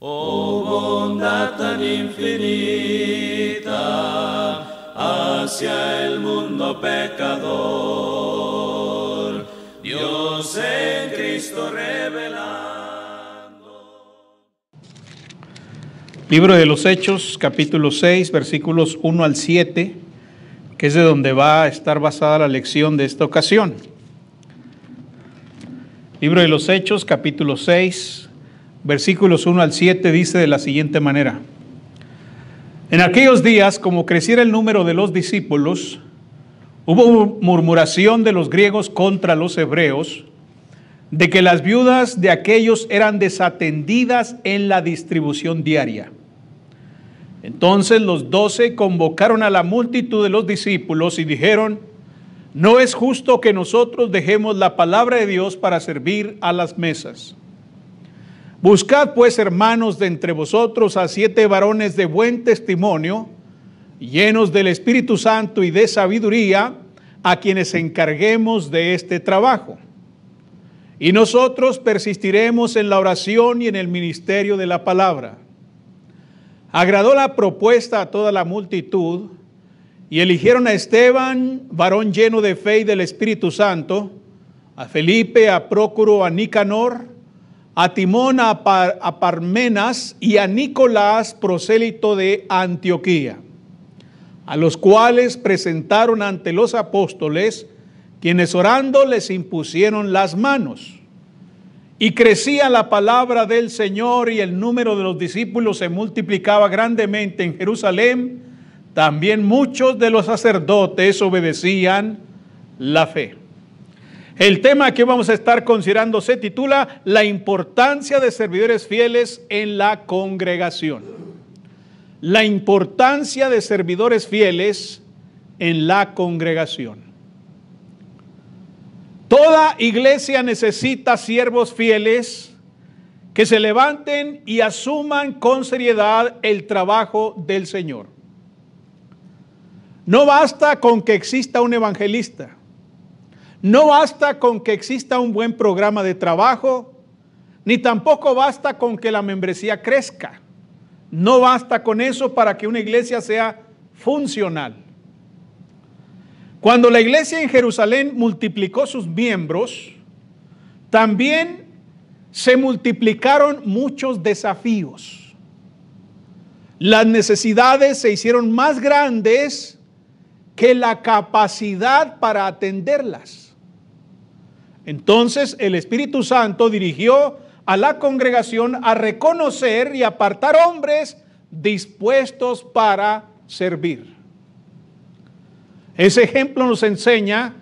Oh bondad tan infinita hacia el mundo pecador, Dios en Cristo revelando. Libro de los Hechos, capítulo 6, versículos 1 al 7, que es de donde va a estar basada la lección de esta ocasión. Libro de los Hechos, capítulo 6, versículos 1 al 7, dice de la siguiente manera: En aquellos días, como creciera el número de los discípulos, hubo murmuración de los griegos contra los hebreos, de que las viudas de aquellos eran desatendidas en la distribución diaria. Entonces los 12 convocaron a la multitud de los discípulos y dijeron: No es justo que nosotros dejemos la palabra de Dios para servir a las mesas. Buscad pues, hermanos, de entre vosotros a 7 varones de buen testimonio, llenos del Espíritu Santo y de sabiduría, a quienes encarguemos de este trabajo. Y nosotros persistiremos en la oración y en el ministerio de la palabra. Agradó la propuesta a toda la multitud, y eligieron a Esteban, varón lleno de fe y del Espíritu Santo, a Felipe, a Prócoro, a Nicanor, a Timón, a Parmenas y a Nicolás, prosélito de Antioquía, a los cuales presentaron ante los apóstoles, quienes orando les impusieron las manos. Y crecía la palabra del Señor, y el número de los discípulos se multiplicaba grandemente en Jerusalén. También muchos de los sacerdotes obedecían la fe. El tema que vamos a estar considerando se titula La importancia de servidores fieles en la congregación. La importancia de servidores fieles en la congregación. Toda iglesia necesita siervos fieles que se levanten y asuman con seriedad el trabajo del Señor. No basta con que exista un evangelista. No basta con que exista un buen programa de trabajo, ni tampoco basta con que la membresía crezca. No basta con eso para que una iglesia sea funcional. Cuando la iglesia en Jerusalén multiplicó sus miembros, también se multiplicaron muchos desafíos. Las necesidades se hicieron más grandes que la capacidad para atenderlas. Entonces el Espíritu Santo dirigió a la congregación a reconocer y apartar hombres dispuestos para servir. Ese ejemplo nos enseña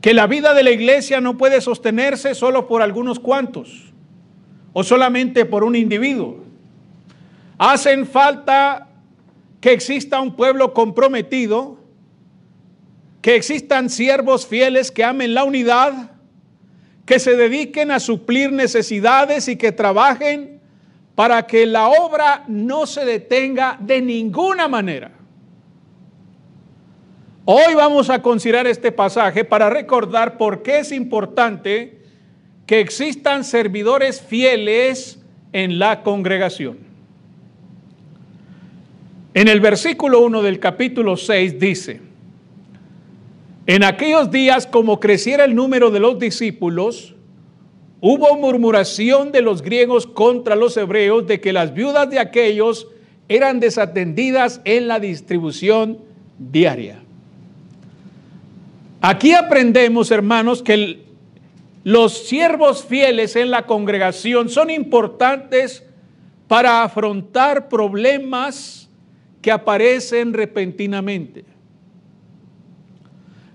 que la vida de la iglesia no puede sostenerse solo por algunos cuantos o solamente por un individuo. Hacen falta que exista un pueblo comprometido, que existan siervos fieles que amen la unidad, que se dediquen a suplir necesidades y que trabajen para que la obra no se detenga de ninguna manera. Hoy vamos a considerar este pasaje para recordar por qué es importante que existan servidores fieles en la congregación. En el versículo 1 del capítulo 6 dice: En aquellos días, como creciera el número de los discípulos, hubo murmuración de los griegos contra los hebreos de que las viudas de aquellos eran desatendidas en la distribución diaria. Aquí aprendemos, hermanos, que los siervos fieles en la congregación son importantes para afrontar problemas que aparecen repentinamente.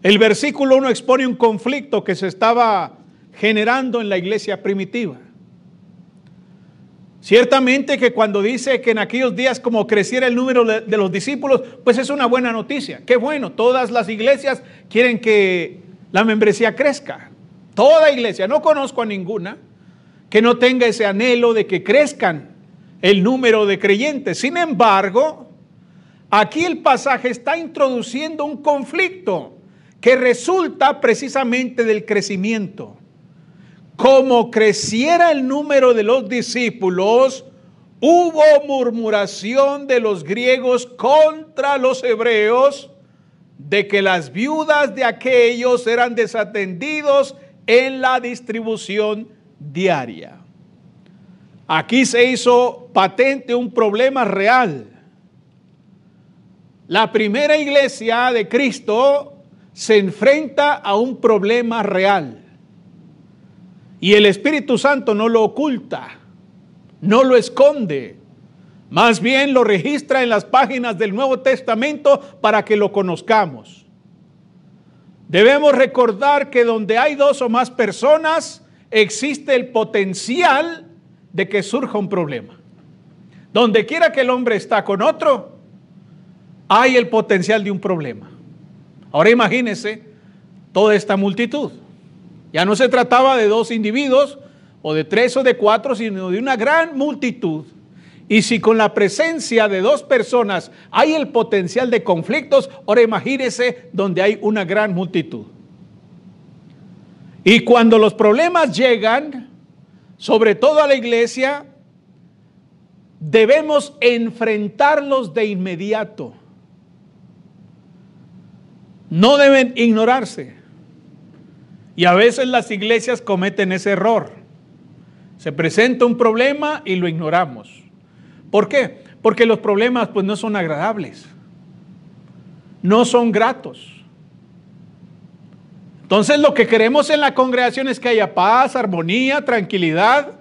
El versículo 1 expone un conflicto que se estaba generando en la iglesia primitiva. Ciertamente que cuando dice que en aquellos días como creciera el número de los discípulos, pues es una buena noticia. Qué bueno, todas las iglesias quieren que la membresía crezca. Toda iglesia, no conozco a ninguna que no tenga ese anhelo de que crezcan el número de creyentes. Sin embargo, aquí el pasaje está introduciendo un conflicto que resulta precisamente del crecimiento. Como creciera el número de los discípulos, hubo murmuración de los griegos contra los hebreos de que las viudas de aquellos eran desatendidos en la distribución diaria. Aquí se hizo patente un problema real. La primera iglesia de Cristo se enfrenta a un problema real. Y el Espíritu Santo no lo oculta, no lo esconde. Más bien lo registra en las páginas del Nuevo Testamento para que lo conozcamos. Debemos recordar que donde hay dos o más personas, existe el potencial de que surja un problema. Donde quiera que el hombre está con otro, hay el potencial de un problema. Ahora imagínense toda esta multitud. Ya no se trataba de dos individuos, o de tres o de cuatro, sino de una gran multitud. Y si con la presencia de dos personas hay el potencial de conflictos, ahora imagínense donde hay una gran multitud. Y cuando los problemas llegan, sobre todo a la iglesia, debemos enfrentarlos de inmediato. No deben ignorarse. Y a veces las iglesias cometen ese error. Se presenta un problema y lo ignoramos. ¿Por qué? Porque los problemas pues no son agradables, no son gratos. Entonces lo que queremos en la congregación es que haya paz, armonía, tranquilidad.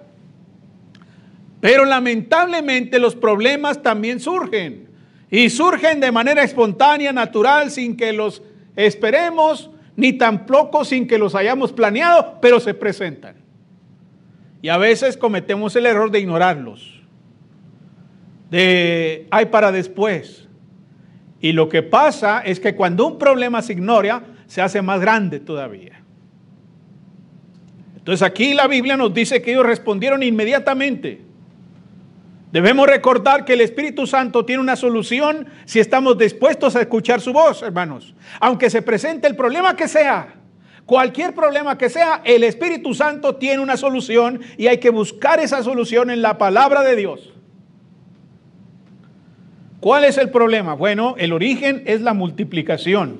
Pero lamentablemente los problemas también surgen. Y surgen de manera espontánea, natural, sin que los esperemos, ni tampoco sin que los hayamos planeado, pero se presentan. Y a veces cometemos el error de ignorarlos. Hay para después. Y lo que pasa es que cuando un problema se ignora, se hace más grande todavía. Entonces aquí la Biblia nos dice que ellos respondieron inmediatamente. Debemos recordar que el Espíritu Santo tiene una solución si estamos dispuestos a escuchar su voz, hermanos. Aunque se presente el problema que sea, cualquier problema que sea, el Espíritu Santo tiene una solución y hay que buscar esa solución en la palabra de Dios. ¿Cuál es el problema? Bueno, el origen es la multiplicación.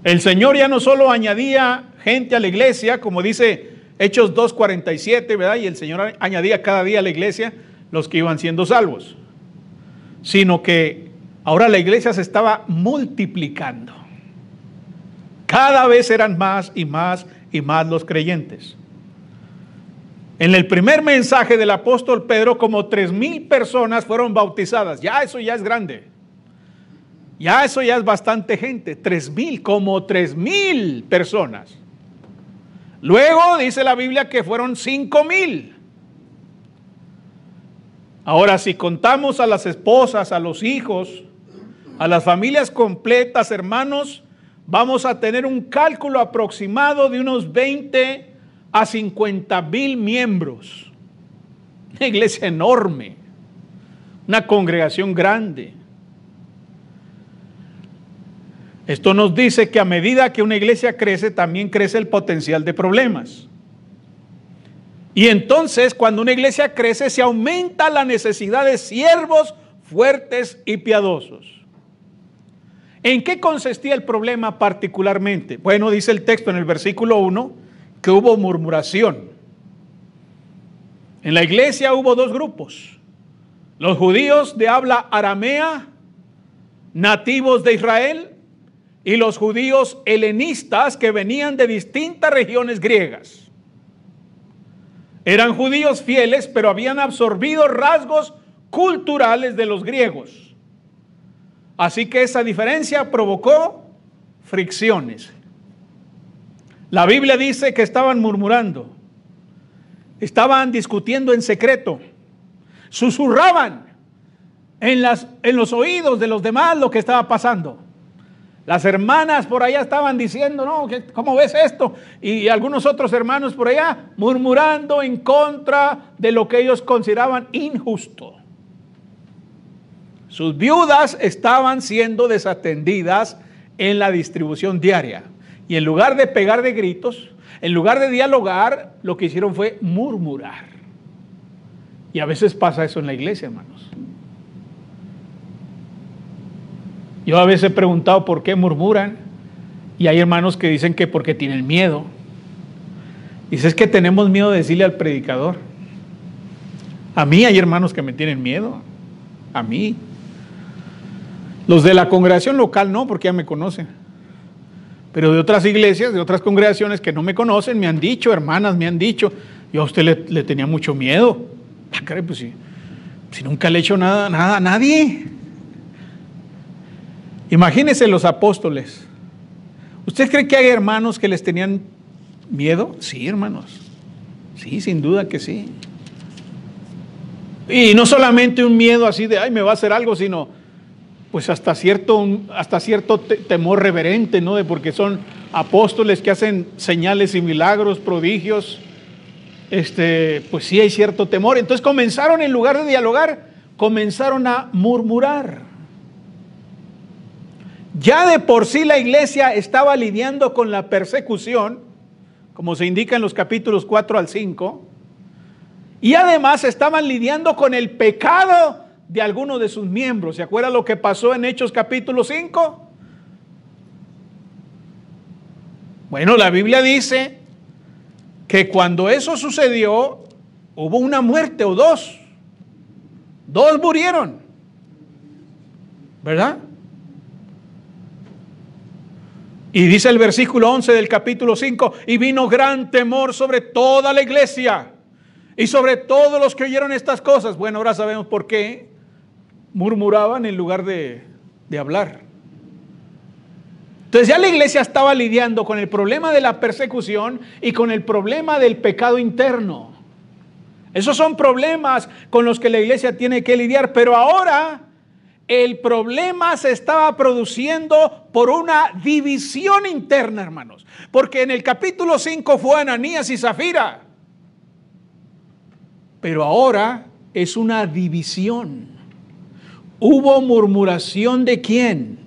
El Señor ya no solo añadía gente a la iglesia, como dice Hechos 2:47, ¿verdad? Y el Señor añadía cada día a la iglesia los que iban siendo salvos, sino que ahora la iglesia se estaba multiplicando. Cada vez eran más y más y más los creyentes. En el primer mensaje del apóstol Pedro, como 3,000 personas fueron bautizadas. Ya eso ya es grande. Ya eso ya es bastante gente. 3,000, como 3,000 personas. Luego dice la Biblia que fueron 5,000. Ahora, si contamos a las esposas, a los hijos, a las familias completas, hermanos, vamos a tener un cálculo aproximado de unos 20 a 50,000 miembros. Una iglesia enorme, una congregación grande. Esto nos dice que a medida que una iglesia crece, también crece el potencial de problemas. Y entonces, cuando una iglesia crece, se aumenta la necesidad de siervos fuertes y piadosos. ¿En qué consistía el problema particularmente? Bueno, dice el texto en el versículo 1, que hubo murmuración. En la iglesia hubo dos grupos: los judíos de habla aramea, nativos de Israel, y los judíos helenistas que venían de distintas regiones griegas. Eran judíos fieles, pero habían absorbido rasgos culturales de los griegos. Así que esa diferencia provocó fricciones. La Biblia dice que estaban murmurando, estaban discutiendo en secreto, susurraban en los oídos de los demás lo que estaba pasando. Las hermanas por allá estaban diciendo, no, ¿cómo ves esto? Y algunos otros hermanos por allá murmurando en contra de lo que ellos consideraban injusto. Sus viudas estaban siendo desatendidas en la distribución diaria. Y en lugar de pegar de gritos, en lugar de dialogar, lo que hicieron fue murmurar. Y a veces pasa eso en la iglesia, hermanos. Yo a veces he preguntado por qué murmuran, y hay hermanos que dicen que porque tienen miedo. Dice, es que tenemos miedo de decirle al predicador. A mí hay hermanos que me tienen miedo, a mí. Los de la congregación local no, porque ya me conocen. Pero de otras iglesias, de otras congregaciones que no me conocen, me han dicho, hermanas me han dicho, yo a usted le tenía mucho miedo. Pues si nunca le he hecho nada a nadie. Imagínense los apóstoles. ¿Usted cree que hay hermanos que les tenían miedo? Sí, hermanos. Sí, sin duda que sí. Y no solamente un miedo así de, ay, me va a hacer algo, sino pues hasta cierto temor reverente, ¿no? De porque son apóstoles que hacen señales y milagros, prodigios. Pues sí hay cierto temor. Entonces comenzaron, en lugar de dialogar, comenzaron a murmurar. Ya de por sí la iglesia estaba lidiando con la persecución, como se indica en los capítulos 4 al 5, y además estaban lidiando con el pecado de algunos de sus miembros. ¿Se acuerda lo que pasó en Hechos capítulo 5? Bueno, la Biblia dice que cuando eso sucedió, hubo una muerte o dos. Dos murieron, ¿verdad? Y dice el versículo 11 del capítulo 5, y vino gran temor sobre toda la iglesia y sobre todos los que oyeron estas cosas. Bueno, ahora sabemos por qué murmuraban en lugar de hablar. Entonces ya la iglesia estaba lidiando con el problema de la persecución y con el problema del pecado interno. Esos son problemas con los que la iglesia tiene que lidiar, pero ahora el problema se estaba produciendo por una división interna, hermanos. Porque en el capítulo 5 fue Ananías y Zafira. Pero ahora es una división. Hubo murmuración ¿de quién?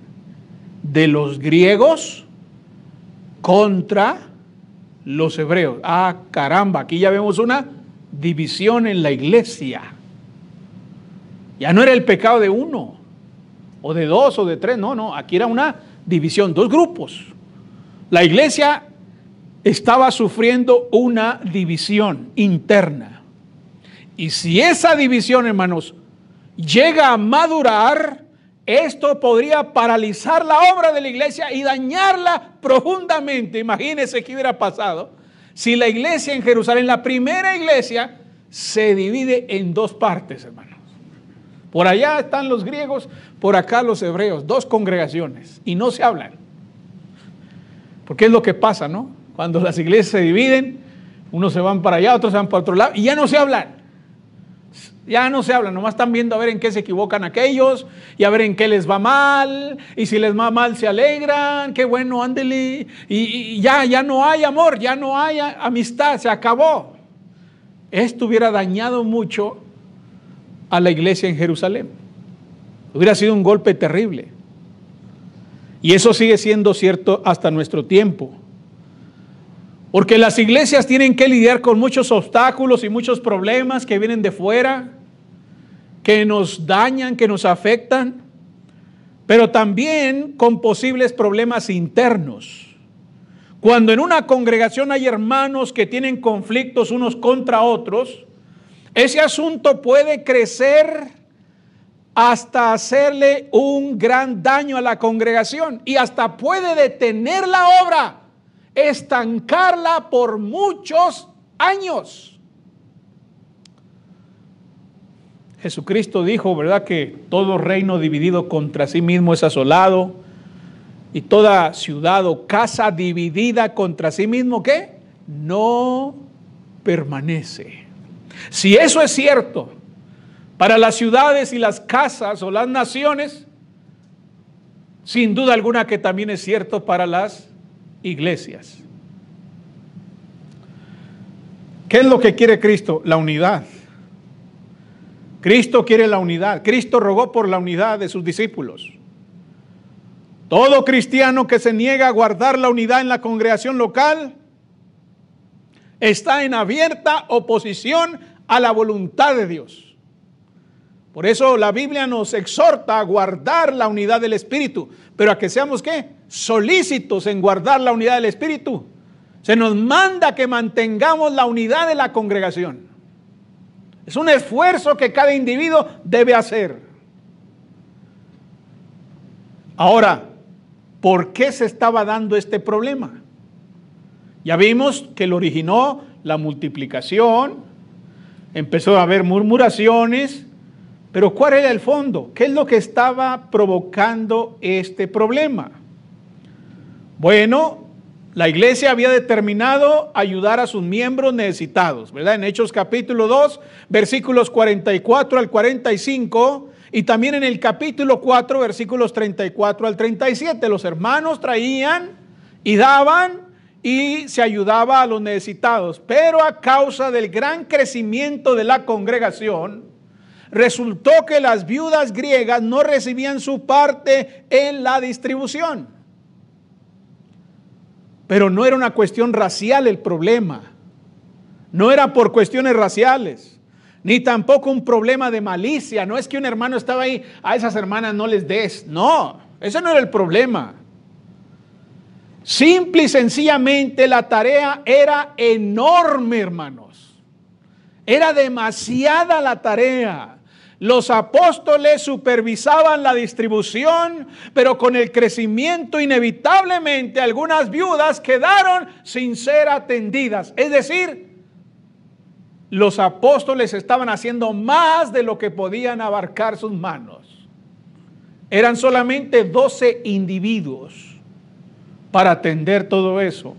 De los griegos contra los hebreos. Ah, caramba, aquí ya vemos una división en la iglesia. Ya no era el pecado de uno, o de dos, o de tres, no, aquí era una división, dos grupos. La iglesia estaba sufriendo una división interna. Y si esa división, hermanos, llega a madurar, esto podría paralizar la obra de la iglesia y dañarla profundamente. Imagínense qué hubiera pasado si la iglesia en Jerusalén, la primera iglesia, se divide en dos partes, hermanos. Por allá están los griegos, por acá los hebreos, dos congregaciones, y no se hablan. Porque es lo que pasa, ¿no? Cuando las iglesias se dividen, unos se van para allá, otros se van para otro lado, y ya no se hablan. Ya no se hablan, nomás están viendo a ver en qué se equivocan aquellos, y a ver en qué les va mal, y si les va mal se alegran, qué bueno, ándele, y ya no hay amor, ya no hay amistad, se acabó. Esto hubiera dañado mucho a la iglesia en Jerusalén. Hubiera sido un golpe terrible. Y eso sigue siendo cierto hasta nuestro tiempo. Porque las iglesias tienen que lidiar con muchos obstáculos y muchos problemas que vienen de fuera, que nos dañan, que nos afectan, pero también con posibles problemas internos. Cuando en una congregación hay hermanos que tienen conflictos unos contra otros, ese asunto puede crecer hasta hacerle un gran daño a la congregación y hasta puede detener la obra, estancarla por muchos años. Jesucristo dijo, ¿verdad?, que todo reino dividido contra sí mismo es asolado, y toda ciudad o casa dividida contra sí mismo, ¿qué? No permanece. Si eso es cierto para las ciudades y las casas o las naciones, sin duda alguna que también es cierto para las iglesias. ¿Qué es lo que quiere Cristo? La unidad. Cristo quiere la unidad. Cristo rogó por la unidad de sus discípulos. Todo cristiano que se niega a guardar la unidad en la congregación local está en abierta oposición a la voluntad de Dios. Por eso la Biblia nos exhorta a guardar la unidad del Espíritu, pero a que seamos ¿qué? Solícitos en guardar la unidad del Espíritu. Se nos manda que mantengamos la unidad de la congregación. Es un esfuerzo que cada individuo debe hacer. Ahora, ¿por qué se estaba dando este problema? Ya vimos que lo originó la multiplicación, empezó a haber murmuraciones, pero ¿cuál era el fondo? ¿Qué es lo que estaba provocando este problema? Bueno, la iglesia había determinado ayudar a sus miembros necesitados, ¿verdad? En Hechos capítulo 2, versículos 44 al 45, y también en el capítulo 4, versículos 34 al 37, los hermanos traían y daban y se ayudaba a los necesitados, pero a causa del gran crecimiento de la congregación, resultó que las viudas griegas no recibían su parte en la distribución. Pero no era una cuestión racial el problema, no era por cuestiones raciales, ni tampoco un problema de malicia. No es que un hermano estaba ahí, a esas hermanas no les des, no, ese no era el problema. Simple y sencillamente la tarea era enorme, hermanos. Era demasiada la tarea. Los apóstoles supervisaban la distribución, pero con el crecimiento inevitablemente algunas viudas quedaron sin ser atendidas. Es decir, los apóstoles estaban haciendo más de lo que podían abarcar sus manos. Eran solamente 12 individuos para atender todo eso.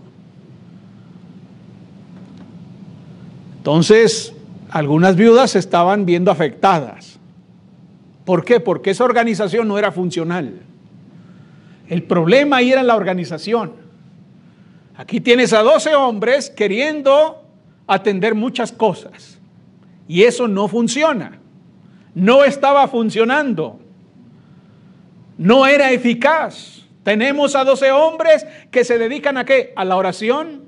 Entonces, algunas viudas se estaban viendo afectadas. ¿Por qué? Porque esa organización no era funcional. El problema ahí era la organización. Aquí tienes a 12 hombres queriendo atender muchas cosas. Y eso no funciona. No estaba funcionando. No era eficaz. Tenemos a 12 hombres que se dedican ¿a qué? A la oración,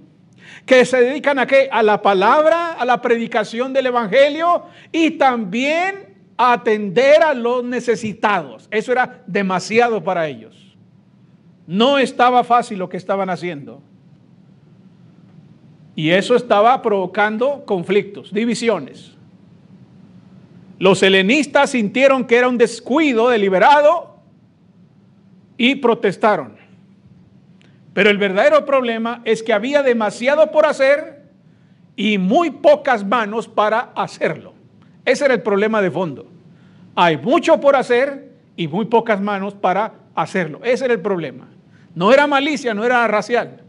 que se dedican ¿a qué? A la palabra, a la predicación del evangelio y también a atender a los necesitados. Eso era demasiado para ellos. No estaba fácil lo que estaban haciendo. Y eso estaba provocando conflictos, divisiones. Los helenistas sintieron que era un descuido deliberado y protestaron. Pero el verdadero problema es que había demasiado por hacer y muy pocas manos para hacerlo. Ese era el problema de fondo. Hay mucho por hacer y muy pocas manos para hacerlo. Ese era el problema. No era malicia, no era racial.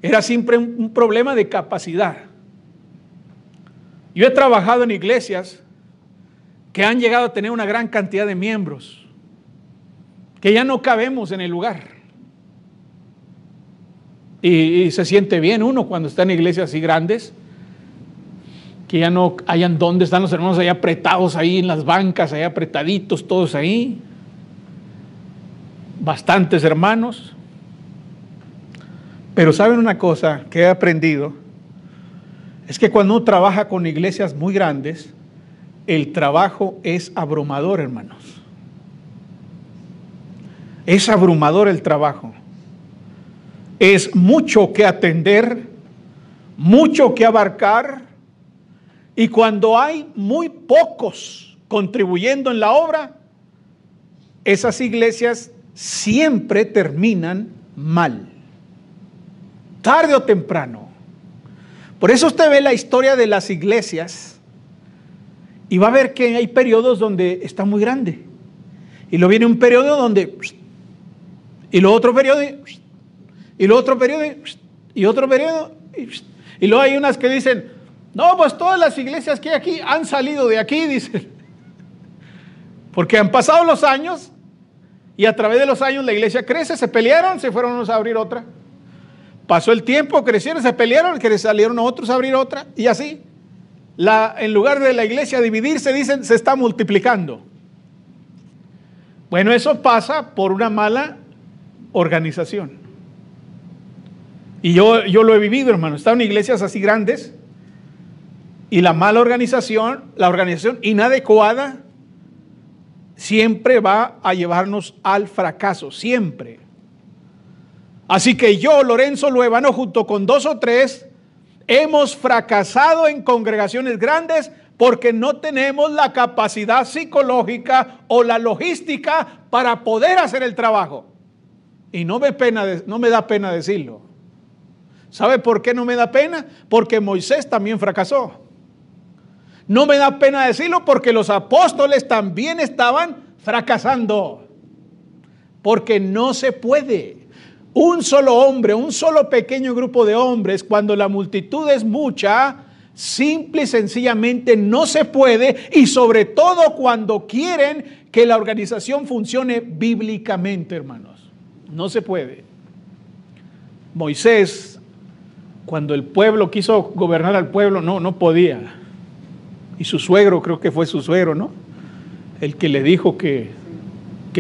Era siempre un problema de capacidad. Yo he trabajado en iglesias que han llegado a tener una gran cantidad de miembros, que ya no cabemos en el lugar. Y se siente bien uno cuando está en iglesias así grandes, que ya no hayan donde están los hermanos ahí apretados ahí en las bancas, ahí apretaditos todos ahí. Bastantes hermanos. Pero saben una cosa que he aprendido, es que cuando uno trabaja con iglesias muy grandes, el trabajo es abrumador, hermanos. Es abrumador el trabajo. Es mucho que atender, mucho que abarcar, y cuando hay muy pocos contribuyendo en la obra, esas iglesias siempre terminan mal, tarde o temprano. Por eso usted ve la historia de las iglesias y va a ver que hay periodos donde está muy grande, y luego viene un periodo donde, y luego otro periodo, y luego otro periodo, y otro periodo, y luego hay unas que dicen, no, pues todas las iglesias que hay aquí han salido de aquí, dicen, porque han pasado los años y a través de los años la iglesia crece, se pelearon, se fueron unos a abrir otra. Pasó el tiempo, crecieron, se pelearon, que salieron otros a abrir otra, y así. En lugar de la iglesia dividirse, dicen, se está multiplicando. Bueno, eso pasa por una mala organización. Y yo lo he vivido, hermano. He estado en iglesias así grandes Y la mala organización, la organización inadecuada, siempre va a llevarnos al fracaso, siempre. Así que yo, Lorenzo Luevano, junto con 2 o 3, hemos fracasado en congregaciones grandes porque no tenemos la capacidad psicológica o la logística para poder hacer el trabajo. Y no me da pena decirlo. ¿Sabe por qué no me da pena? Porque Moisés también fracasó. No me da pena decirlo porque los apóstoles también estaban fracasando. Porque no se puede. Un solo hombre, un solo pequeño grupo de hombres, cuando la multitud es mucha, simple y sencillamente no se puede, y sobre todo cuando quieren que la organización funcione bíblicamente, hermanos. No se puede. Moisés, cuando el pueblo quiso gobernar al pueblo, no podía. Y su suegro, creo que fue su suegro, ¿no? El que le dijo que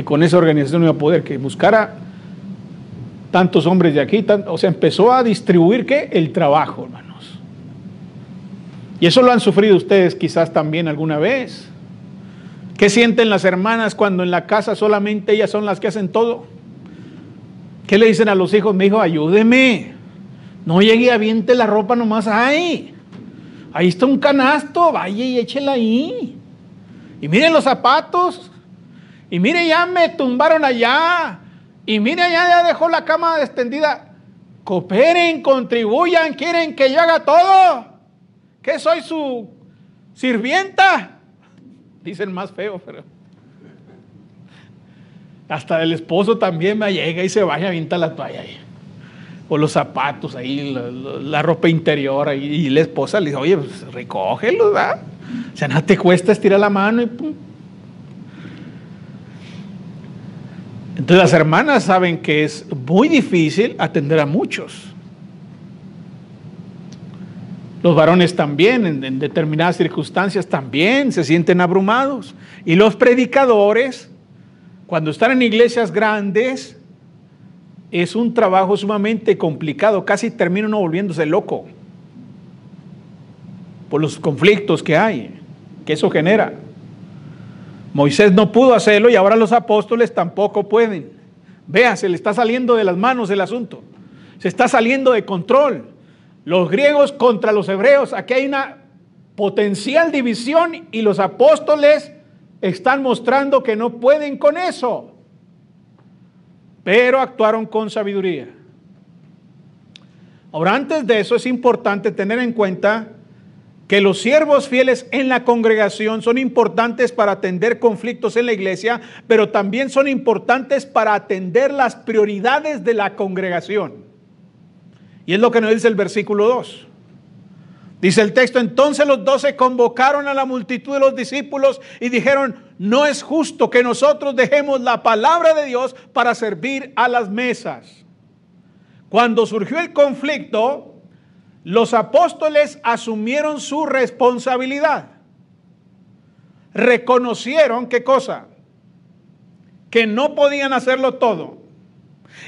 con esa organización no iba a poder, que buscara tantos hombres de aquí, o sea, empezó a distribuir, ¿qué? El trabajo, hermanos. Y eso lo han sufrido ustedes quizás también alguna vez. ¿Qué sienten las hermanas cuando en la casa solamente ellas son las que hacen todo? ¿Qué le dicen a los hijos? Mi hijo, ayúdeme. No llegue y aviente la ropa nomás ahí. Ahí está un canasto, vaya y échela ahí. Y miren los zapatos. Y mire, ya me tumbaron allá. Y mire, ya dejó la cama extendida. Cooperen, contribuyan, quieren que yo haga todo. ¿Qué soy su sirvienta? Dicen más feo, pero hasta el esposo también me llega y se vaya a avientar la toalla ahí. O los zapatos ahí, la ropa interior ahí. Y la esposa le dice, oye, pues recógelos, ¿verdad? O sea, no te cuesta estirar la mano y pum. Entonces las hermanas saben que es muy difícil atender a muchos. Los varones también, en determinadas circunstancias, también se sienten abrumados. Y los predicadores, cuando están en iglesias grandes, es un trabajo sumamente complicado. Casi termina uno volviéndose loco por los conflictos que hay, que eso genera. Moisés no pudo hacerlo y ahora los apóstoles tampoco pueden. Vea, se le está saliendo de las manos el asunto. Se está saliendo de control. Los griegos contra los hebreos. Aquí hay una potencial división y los apóstoles están mostrando que no pueden con eso. Pero actuaron con sabiduría. Ahora, antes de eso es importante tener en cuenta que los siervos fieles en la congregación son importantes para atender conflictos en la iglesia, pero también son importantes para atender las prioridades de la congregación. Y es lo que nos dice el versículo 2. Dice el texto, entonces los 12 convocaron a la multitud de los discípulos y dijeron, no es justo que nosotros dejemos la palabra de Dios para servir a las mesas. Cuando surgió el conflicto, los apóstoles asumieron su responsabilidad. Reconocieron, ¿qué cosa? Que no podían hacerlo todo.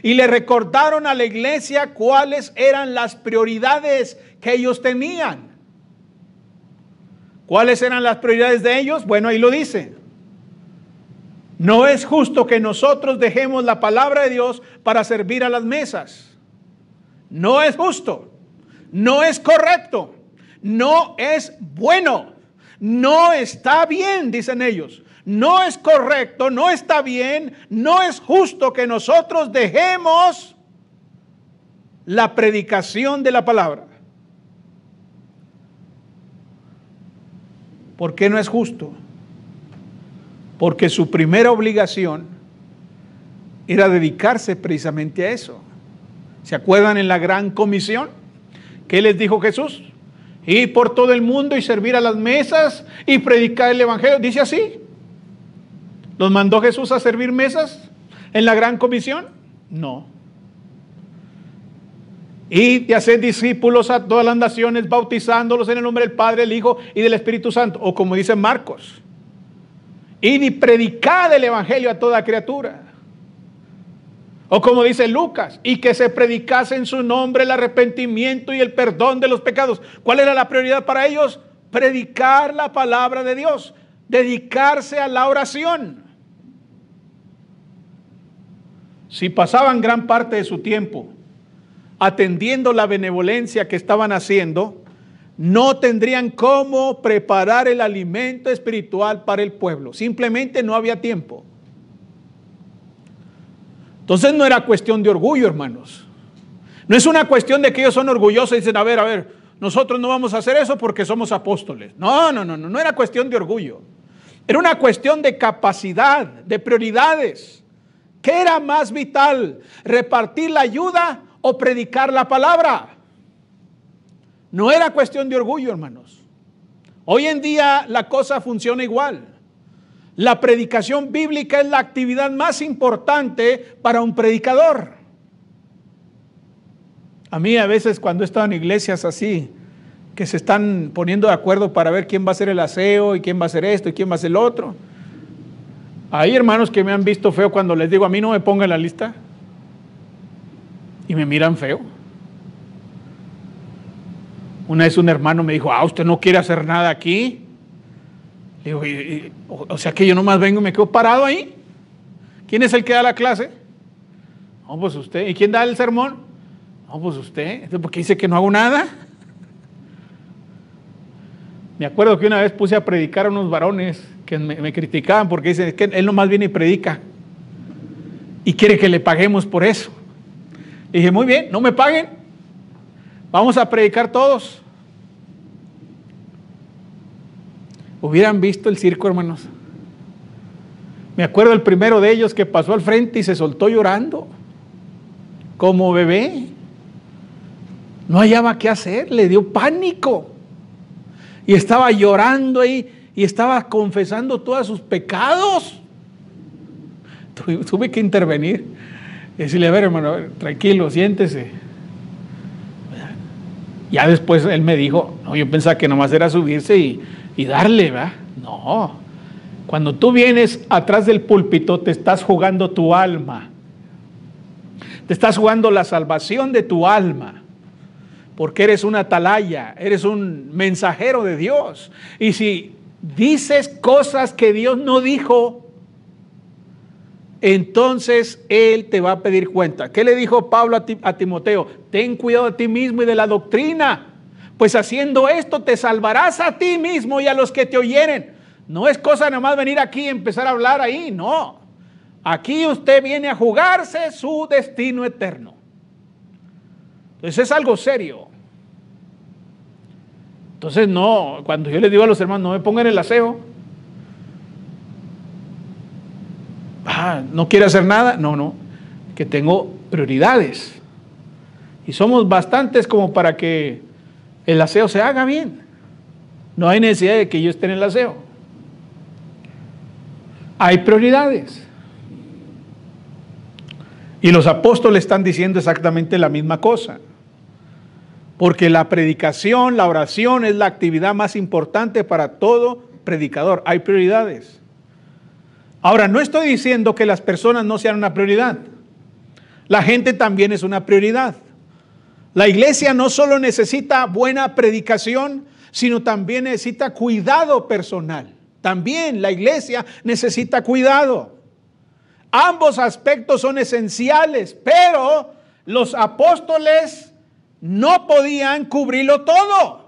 Y le recordaron a la iglesia cuáles eran las prioridades que ellos tenían. ¿Cuáles eran las prioridades de ellos? Bueno, ahí lo dice. No es justo que nosotros dejemos la palabra de Dios para servir a las mesas. No es justo. No es correcto, no es bueno, no está bien, dicen ellos. No es correcto, no está bien, no es justo que nosotros dejemos la predicación de la palabra. ¿Por qué no es justo? Porque su primera obligación era dedicarse precisamente a eso. ¿Se acuerdan en la gran comisión? ¿Qué les dijo Jesús? Ir por todo el mundo y servir a las mesas y predicar el evangelio. ¿Dice así? ¿Los mandó Jesús a servir mesas en la gran comisión? No. Y de hacer discípulos a todas las naciones, bautizándolos en el nombre del Padre, del Hijo y del Espíritu Santo. O como dice Marcos, y predicar el evangelio a toda criatura. O como dice Lucas, y que se predicase en su nombre el arrepentimiento y el perdón de los pecados. ¿Cuál era la prioridad para ellos? predicar la palabra de Dios, dedicarse a la oración. Si pasaban gran parte de su tiempo atendiendo la benevolencia que estaban haciendo, no tendrían cómo preparar el alimento espiritual para el pueblo. Simplemente no había tiempo. Entonces no era cuestión de orgullo, hermanos. No es una cuestión de que ellos son orgullosos y dicen, a ver, nosotros no vamos a hacer eso porque somos apóstoles. No era cuestión de orgullo. Era una cuestión de capacidad, de prioridades. ¿Qué era más vital? ¿Repartir la ayuda o predicar la palabra? No era cuestión de orgullo, hermanos. Hoy en día la cosa funciona igual. La predicación bíblica es la actividad más importante para un predicador. A mí a veces cuando he estado en iglesias así, que se están poniendo de acuerdo para ver quién va a hacer el aseo y quién va a hacer esto y quién va a hacer el otro. Hay hermanos que me han visto feo cuando les digo, a mí no me ponga en la lista. Y me miran feo. Una vez un hermano me dijo, ¿usted no quiere hacer nada aquí? Le digo, o sea que yo nomás vengo y me quedo parado ahí. ¿Quién es el que da la clase? No, pues usted. ¿Y quién da el sermón? No, pues usted. Entonces, ¿por qué dice que no hago nada? Me acuerdo que una vez puse a predicar a unos varones que me criticaban porque dicen que él nomás viene y predica y quiere que le paguemos por eso. Y dije, muy bien, no me paguen, vamos a predicar todos. Hubieran visto el circo, hermanos. Me acuerdo el primero de ellos que pasó al frente y se soltó llorando como bebé. No hallaba qué hacer, le dio pánico. Y estaba llorando ahí y estaba confesando todos sus pecados. Tuve que intervenir y decirle, a ver, hermano, tranquilo, siéntese. Ya después él me dijo, no, yo pensaba que nomás era subirse y darle, ¿verdad? No, cuando tú vienes atrás del púlpito te estás jugando tu alma. Te estás jugando la salvación de tu alma. Porque eres una atalaya, eres un mensajero de Dios. Y si dices cosas que Dios no dijo, entonces Él te va a pedir cuenta. ¿Qué le dijo Pablo a Timoteo? Ten cuidado de ti mismo y de la doctrina, pues haciendo esto te salvarás a ti mismo y a los que te oyeren. No es cosa nomás venir aquí y empezar a hablar ahí, no. Aquí usted viene a jugarse su destino eterno. Entonces es algo serio. Entonces no, cuando yo les digo a los hermanos, no me pongan el aseo. ¿No quiere hacer nada? No, que tengo prioridades. Y somos bastantes como para que el aseo se haga bien. No hay necesidad de que yo esté en el aseo. Hay prioridades. Y los apóstoles están diciendo exactamente la misma cosa. Porque la predicación, la oración es la actividad más importante para todo predicador. Hay prioridades. Ahora, no estoy diciendo que las personas no sean una prioridad. La gente también es una prioridad. La iglesia no solo necesita buena predicación, sino también necesita cuidado personal. También la iglesia necesita cuidado. Ambos aspectos son esenciales, pero los apóstoles no podían cubrirlo todo.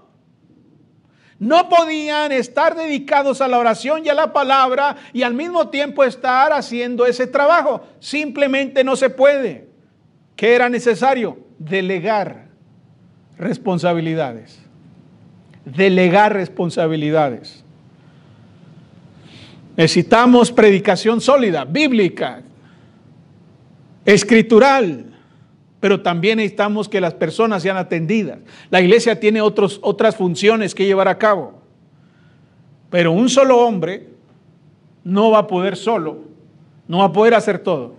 No podían estar dedicados a la oración y a la palabra y al mismo tiempo estar haciendo ese trabajo. Simplemente no se puede. ¿Qué era necesario? Delegar responsabilidades. Delegar responsabilidades. Necesitamos predicación sólida, bíblica, escritural. Pero también necesitamos que las personas sean atendidas. La iglesia tiene otras funciones que llevar a cabo. Pero un solo hombre no va a poder solo, no va a poder hacer todo.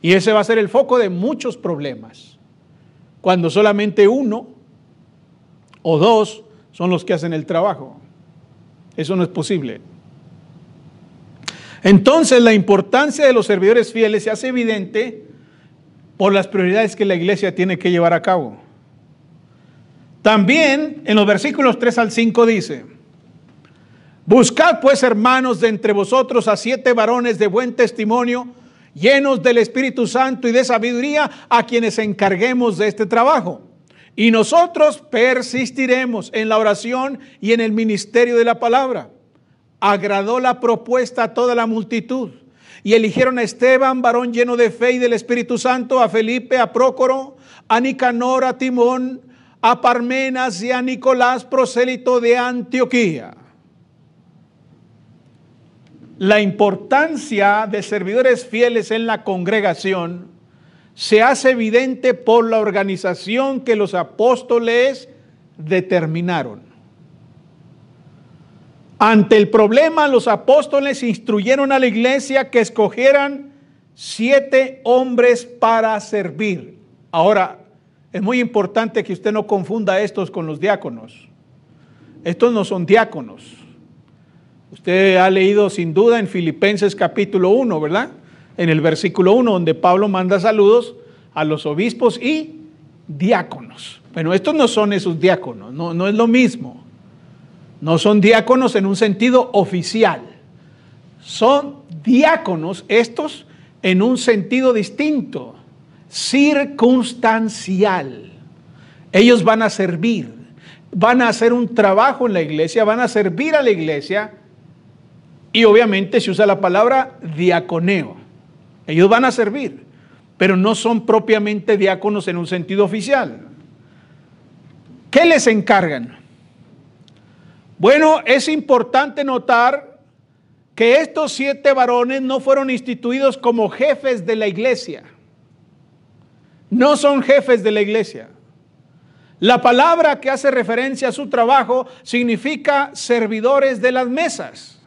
Y ese va a ser el foco de muchos problemas. Cuando solamente uno o dos son los que hacen el trabajo. Eso no es posible. Entonces la importancia de los servidores fieles se hace evidente por las prioridades que la iglesia tiene que llevar a cabo. También en los versículos 3 al 5 dice, Buscad pues, hermanos, de entre vosotros a 7 varones de buen testimonio, llenos del Espíritu Santo y de sabiduría, a quienes encarguemos de este trabajo. Y nosotros persistiremos en la oración y en el ministerio de la palabra. Agradó la propuesta a toda la multitud. Y eligieron a Esteban, varón lleno de fe y del Espíritu Santo, a Felipe, a Prócoro, a Nicanor, a Timón, a Parmenas y a Nicolás, prosélito de Antioquía. La importancia de servidores fieles en la congregación se hace evidente por la organización que los apóstoles determinaron. Ante el problema, los apóstoles instruyeron a la iglesia que escogieran 7 hombres para servir. Ahora, es muy importante que usted no confunda estos con los diáconos. Estos no son diáconos. Usted ha leído sin duda en Filipenses capítulo 1, ¿verdad? En el versículo 1, donde Pablo manda saludos a los obispos y diáconos. Bueno, estos no son esos diáconos, no es lo mismo. No son diáconos en un sentido oficial. Son diáconos estos en un sentido distinto, circunstancial. Ellos van a servir, van a hacer un trabajo en la iglesia, van a servir a la iglesia. Y obviamente se usa la palabra diaconeo. Ellos van a servir, pero no son propiamente diáconos en un sentido oficial. ¿Qué les encargan? Bueno, es importante notar que estos 7 varones no fueron instituidos como jefes de la iglesia. No son jefes de la iglesia. La palabra que hace referencia a su trabajo significa servidores de las mesas.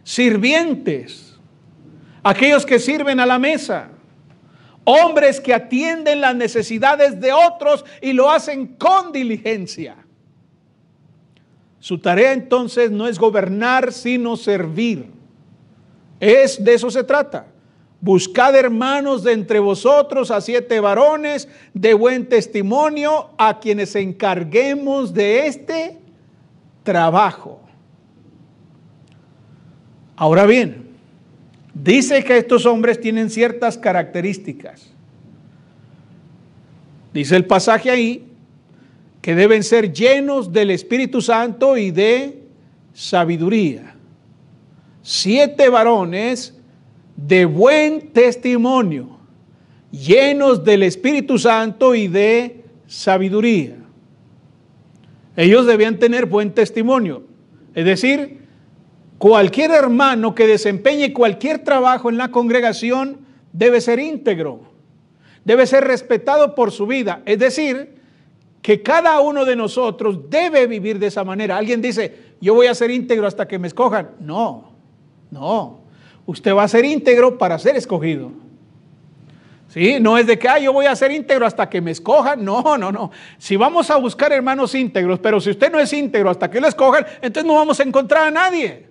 Sirvientes, aquellos que sirven a la mesa, hombres que atienden las necesidades de otros y lo hacen con diligencia. Su tarea entonces no es gobernar, sino servir. De eso se trata. Buscad, hermanos, de entre vosotros a 7 varones de buen testimonio, a quienes encarguemos de este trabajo. Ahora bien, dice que estos hombres tienen ciertas características. Dice el pasaje ahí que deben ser llenos del Espíritu Santo y de sabiduría. 7 varones de buen testimonio, llenos del Espíritu Santo y de sabiduría. Ellos debían tener buen testimonio, es decir, cualquier hermano que desempeñe cualquier trabajo en la congregación debe ser íntegro, debe ser respetado por su vida. Es decir, que cada uno de nosotros debe vivir de esa manera. Alguien dice, yo voy a ser íntegro hasta que me escojan. No. Usted va a ser íntegro para ser escogido. ¿Sí? No es de que yo voy a ser íntegro hasta que me escojan. No. Si vamos a buscar hermanos íntegros, pero si usted no es íntegro hasta que lo escojan, entonces no vamos a encontrar a nadie.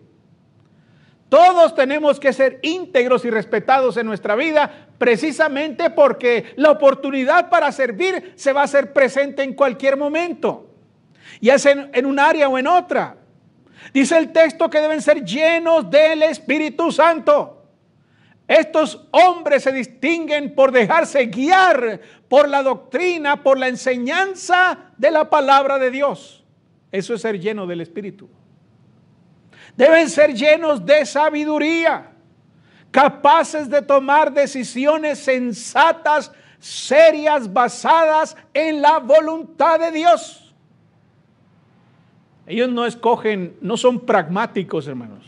Todos tenemos que ser íntegros y respetados en nuestra vida, precisamente porque la oportunidad para servir se va a hacer presente en cualquier momento, ya sea en un área o en otra. Dice el texto que deben ser llenos del Espíritu Santo. Estos hombres se distinguen por dejarse guiar por la doctrina, por la enseñanza de la palabra de Dios. Eso es ser lleno del Espíritu. Deben ser llenos de sabiduría, capaces de tomar decisiones sensatas, serias, basadas en la voluntad de Dios. Ellos no escogen, no son pragmáticos, hermanos.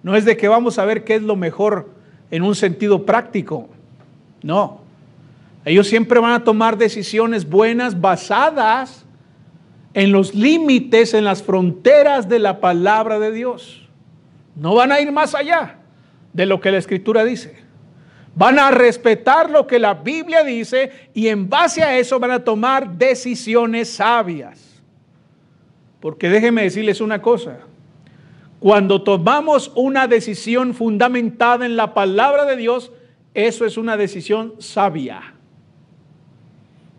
No es de que vamos a ver qué es lo mejor en un sentido práctico. No. Ellos siempre van a tomar decisiones buenas basadas en los límites, en las fronteras de la palabra de Dios. No van a ir más allá de lo que la Escritura dice. Van a respetar lo que la Biblia dice y en base a eso van a tomar decisiones sabias. Porque déjenme decirles una cosa. Cuando tomamos una decisión fundamentada en la palabra de Dios, eso es una decisión sabia.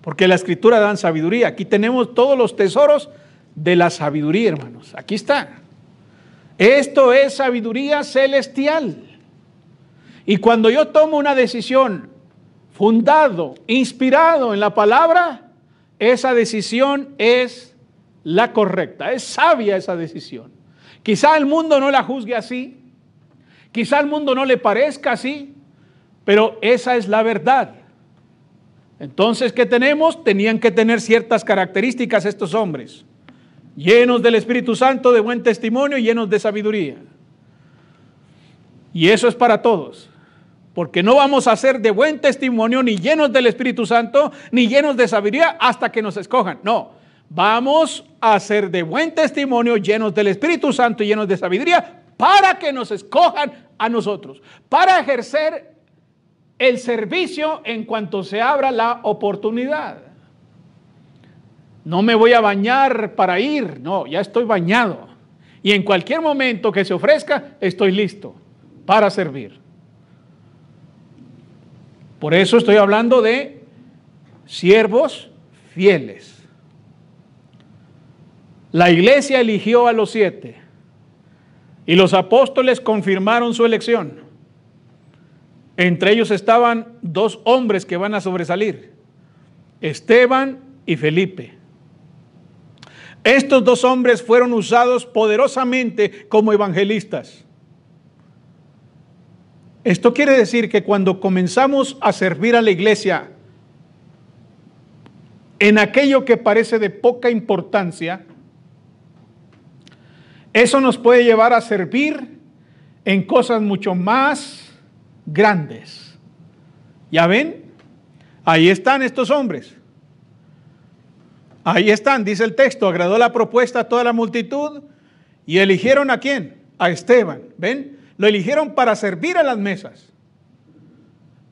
Porque la Escritura da sabiduría. Aquí tenemos todos los tesoros de la sabiduría, hermanos. Aquí está. Esto es sabiduría celestial. Y cuando yo tomo una decisión fundado, inspirado en la palabra, esa decisión es la correcta, es sabia esa decisión. Quizá el mundo no la juzgue así, quizá el mundo no le parezca así, pero esa es la verdad. Entonces, ¿qué tenemos? Tenían que tener ciertas características estos hombres, llenos del Espíritu Santo, de buen testimonio y llenos de sabiduría. Y eso es para todos, porque no vamos a ser de buen testimonio, ni llenos del Espíritu Santo, ni llenos de sabiduría hasta que nos escojan. No, vamos a ser de buen testimonio, llenos del Espíritu Santo y llenos de sabiduría, para que nos escojan a nosotros, para ejercer el servicio en cuanto se abra la oportunidad. No me voy a bañar para ir, no, ya estoy bañado. Y en cualquier momento que se ofrezca, estoy listo para servir. Por eso estoy hablando de siervos fieles. La iglesia eligió a los 7 y los apóstoles confirmaron su elección. Entre ellos estaban 2 hombres que van a sobresalir, Esteban y Felipe. Estos 2 hombres fueron usados poderosamente como evangelistas. Esto quiere decir que cuando comenzamos a servir a la iglesia en aquello que parece de poca importancia, eso nos puede llevar a servir en cosas mucho más grandes. ¿Ya ven? Ahí están estos hombres. Ahí están, dice el texto, agradó la propuesta a toda la multitud y eligieron ¿a quién? A Esteban. ¿Ven? Lo eligieron para servir a las mesas.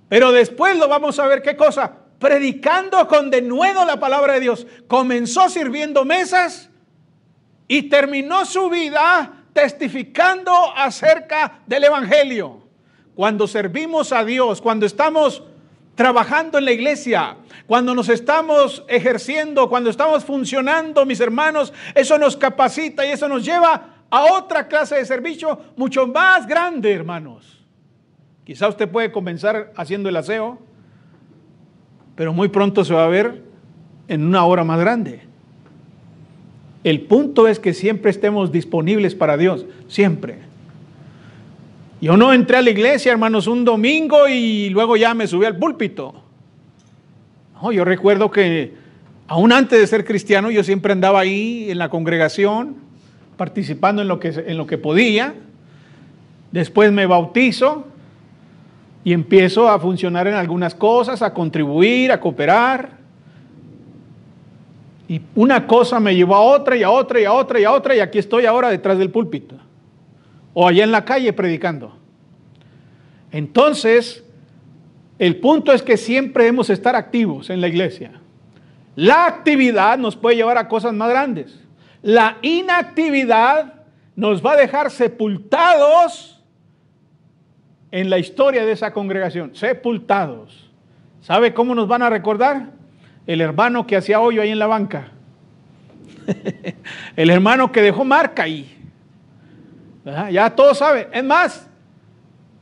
Pero después lo vamos a ver, ¿qué cosa? Predicando con denuedo la palabra de Dios. Comenzó sirviendo mesas y terminó su vida testificando acerca del evangelio. Cuando servimos a Dios, cuando estamos trabajando en la iglesia, cuando nos estamos ejerciendo, cuando estamos funcionando, mis hermanos, eso nos capacita y eso nos lleva a otra clase de servicio mucho más grande, hermanos. Quizá usted puede comenzar haciendo el aseo, pero muy pronto se va a ver en una hora más grande. El punto es que siempre estemos disponibles para Dios, siempre. Yo no entré a la iglesia, hermanos, un domingo y luego ya me subí al púlpito. No, yo recuerdo que aún antes de ser cristiano yo siempre andaba ahí en la congregación, participando en lo que podía. Después me bautizo y empiezo a funcionar en algunas cosas, a contribuir, a cooperar. Y una cosa me llevó a otra y a otra y a otra y a otra, y aquí estoy ahora detrás del púlpito o allá en la calle predicando. Entonces, el punto es que siempre debemos estar activos en la iglesia. La actividad nos puede llevar a cosas más grandes. La inactividad nos va a dejar sepultados en la historia de esa congregación. Sepultados. ¿Sabe cómo nos van a recordar? El hermano que hacía hoyo ahí en la banca. El hermano que dejó marca ahí. ¿Verdad? Ya todos saben. Es más,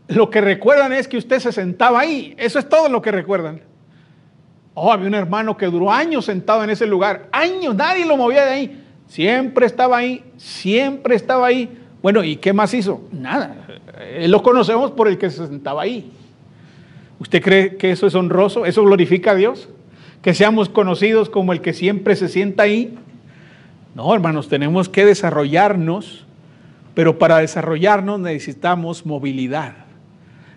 lo que recuerdan es que usted se sentaba ahí. Eso es todo lo que recuerdan. Oh, había un hermano que duró años sentado en ese lugar. Años, nadie lo movía de ahí. Siempre estaba ahí, siempre estaba ahí. Bueno, ¿y qué más hizo? Nada. Lo conocemos por el que se sentaba ahí. ¿Usted cree que eso es honroso? ¿Eso glorifica a Dios? ¿Que seamos conocidos como el que siempre se sienta ahí? No, hermanos, tenemos que desarrollarnos, pero para desarrollarnos necesitamos movilidad.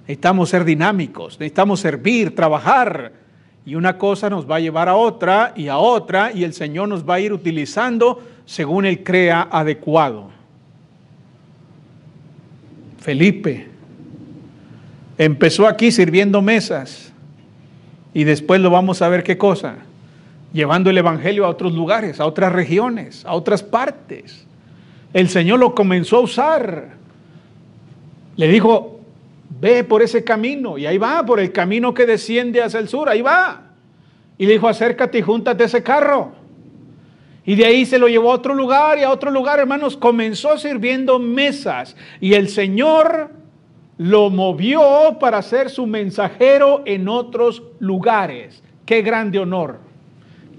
Necesitamos ser dinámicos, necesitamos servir, trabajar. Y una cosa nos va a llevar a otra, y el Señor nos va a ir utilizando según Él crea adecuado. Felipe empezó aquí sirviendo mesas, y después lo vamos a ver qué cosa, llevando el evangelio a otros lugares, a otras regiones, a otras partes. El Señor lo comenzó a usar. Le dijo, ve por ese camino, y ahí va, por el camino que desciende hacia el sur, ahí va. Y le dijo, acércate y júntate a ese carro. Y de ahí se lo llevó a otro lugar y a otro lugar, hermanos, comenzó sirviendo mesas. Y el Señor lo movió para ser su mensajero en otros lugares. ¡Qué grande honor!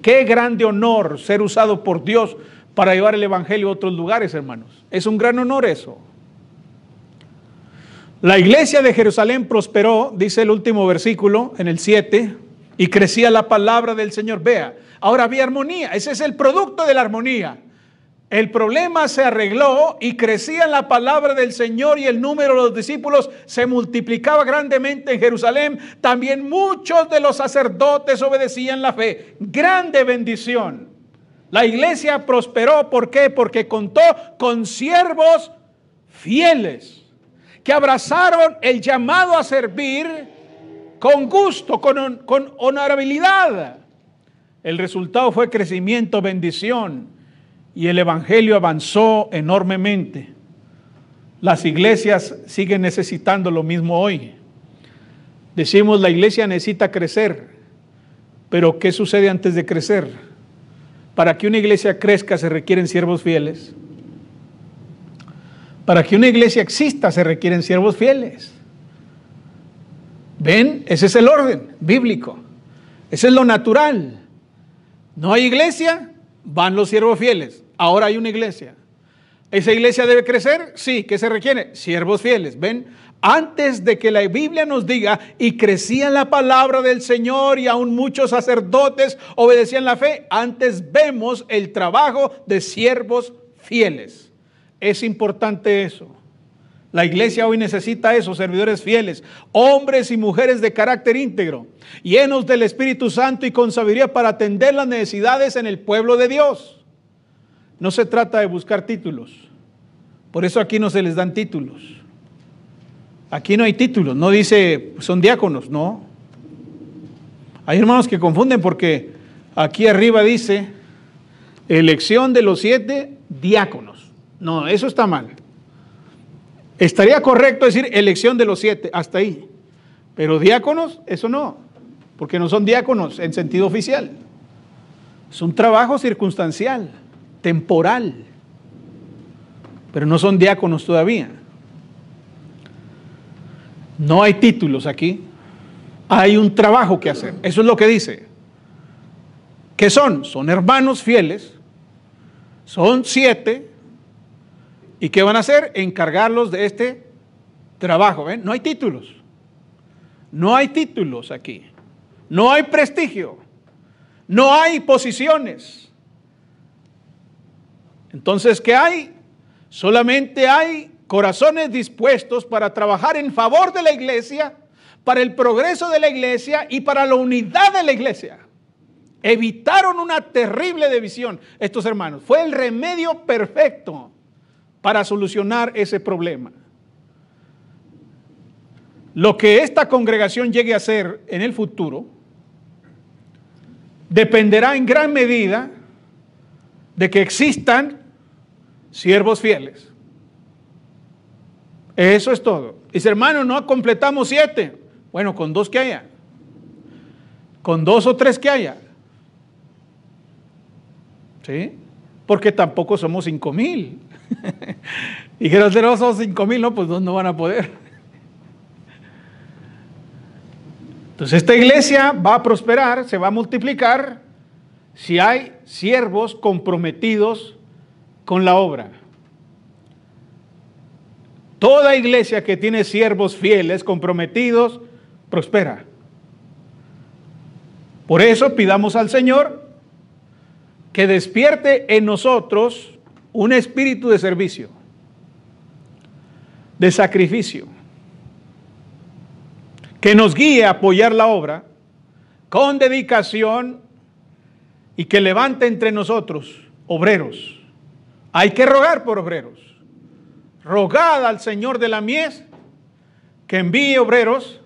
¡Qué grande honor ser usado por Dios para llevar el Evangelio a otros lugares, hermanos! Es un gran honor eso. La iglesia de Jerusalén prosperó, dice el último versículo, en el 7, y crecía la palabra del Señor. Vea, ahora había armonía, ese es el producto de la armonía. El problema se arregló y crecía la palabra del Señor y el número de los discípulos se multiplicaba grandemente en Jerusalén. También muchos de los sacerdotes obedecían la fe. Grande bendición. La iglesia prosperó, ¿por qué? Porque contó con siervos fieles que abrazaron el llamado a servir con gusto, con honorabilidad. El resultado fue crecimiento, bendición, y el evangelio avanzó enormemente. Las iglesias siguen necesitando lo mismo hoy. Decimos, la iglesia necesita crecer, pero ¿qué sucede antes de crecer? Para que una iglesia crezca se requieren siervos fieles. Para que una iglesia exista se requieren siervos fieles. ¿Ven? Ese es el orden bíblico. Ese es lo natural. No hay iglesia, van los siervos fieles. Ahora hay una iglesia. ¿Esa iglesia debe crecer? Sí. ¿Qué se requiere? Siervos fieles. ¿Ven? Antes de que la Biblia nos diga, y crecía la palabra del Señor y aún muchos sacerdotes obedecían la fe, antes vemos el trabajo de siervos fieles. Es importante eso. La iglesia hoy necesita eso, servidores fieles, hombres y mujeres de carácter íntegro, llenos del Espíritu Santo y con sabiduría para atender las necesidades en el pueblo de Dios. No se trata de buscar títulos. Por eso aquí no se les dan títulos. Aquí no hay títulos, no dice son diáconos, no. Hay hermanos que confunden porque aquí arriba dice elección de los 7 diáconos. No, eso está mal. Estaría correcto decir elección de los 7, hasta ahí. Pero diáconos, eso no, porque no son diáconos en sentido oficial. Es un trabajo circunstancial, temporal, pero no son diáconos todavía. No hay títulos aquí, hay un trabajo que hacer. Eso es lo que dice. ¿Qué son? Son hermanos fieles, son 7. ¿Y qué van a hacer? Encargarlos de este trabajo. ¿Ven? No hay títulos. No hay títulos aquí. No hay prestigio. No hay posiciones. Entonces, ¿qué hay? Solamente hay corazones dispuestos para trabajar en favor de la iglesia, para el progreso de la iglesia y para la unidad de la iglesia. Evitaron una terrible división estos hermanos. Fue el remedio perfecto para solucionar ese problema. Lo que esta congregación llegue a hacer en el futuro dependerá en gran medida de que existan siervos fieles. Eso es todo. Dice, hermano, no completamos 7. Bueno, con 2 que haya. Con 2 o 3 que haya. ¿Sí? Porque tampoco somos 5,000. Dijeron, no somos 5,000, no, pues no van a poder. Entonces esta iglesia va a prosperar, se va a multiplicar si hay siervos comprometidos con la obra. Toda iglesia que tiene siervos fieles, comprometidos, prospera. Por eso pidamos al Señor que despierte en nosotros un espíritu de servicio, de sacrificio, que nos guíe a apoyar la obra con dedicación y que levante entre nosotros obreros. Hay que rogar por obreros. Rogad al Señor de la mies que envíe obreros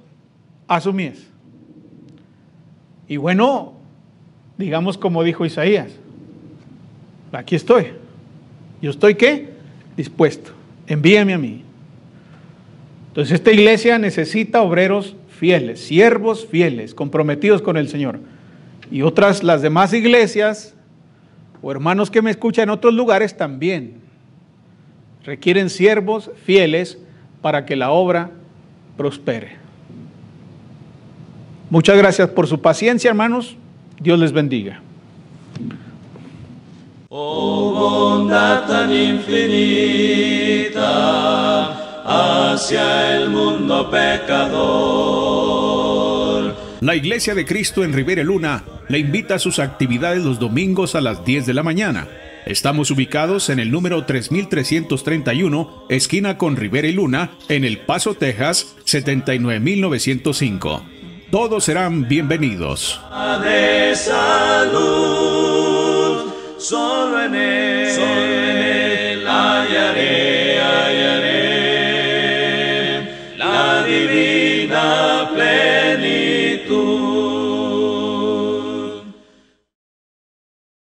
a su mies. Y bueno, digamos como dijo Isaías, aquí estoy. Yo estoy, ¿qué? Dispuesto. Envíame a mí. Entonces esta iglesia necesita obreros fieles, siervos fieles, comprometidos con el Señor. Y otras, las demás iglesias, o hermanos que me escuchan en otros lugares también requieren siervos fieles para que la obra prospere. Muchas gracias por su paciencia, hermanos. Dios les bendiga. Oh bondad tan infinita hacia el mundo pecador. La Iglesia de Cristo en Rivera Luna le invita a sus actividades los domingos a las 10 de la mañana. Estamos ubicados en el número 3331, esquina con Rivera y Luna, en El Paso, Texas, 79905. Todos serán bienvenidos. De salud, solo en él hallaré